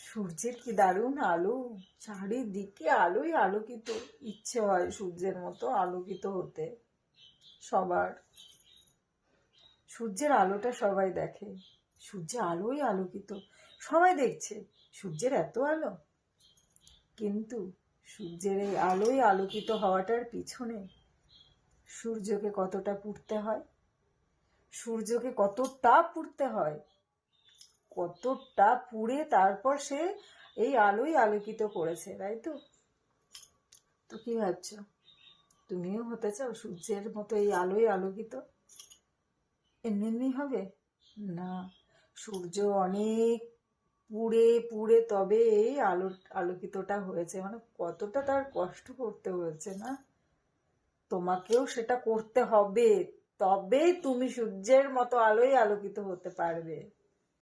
সূর্যের কি দারুণ আলো, চারিদিকে আলোয় আলোকিত। ইচ্ছে হয় সূর্যের মতো আলোকিত হতে সবার। সূর্যের আলোটা সবাই দেখে, সূর্যের আলোই আলোকিত, সবাই দেখছে সূর্যের এত আলো। কিন্তু সূর্যের এই আলোয় আলোকিত হওয়াটার পিছনে সূর্যকে কতটা পুড়তে হয়, সূর্যকে কতটা পুড়তে হয়, কতটা পুড়ে তারপর সে এই আলোয় আলোকিত করেছে, তাই তো? তো কি ভাবছো, তুমিও হতে চাও সূর্যের মতো এই আলোয় আলোকিত? এমনি এমনি হবে না, সূর্য অনেক পুড়ে পুড়ে তবে এই আলোকিতটা হয়েছে। মানে কতটা তার কষ্ট করতে হয়েছে না? তোমাকেও সেটা করতে হবে, তবেই তুমি সূর্যের মতো আলোয় আলোকিত হতে পারবে।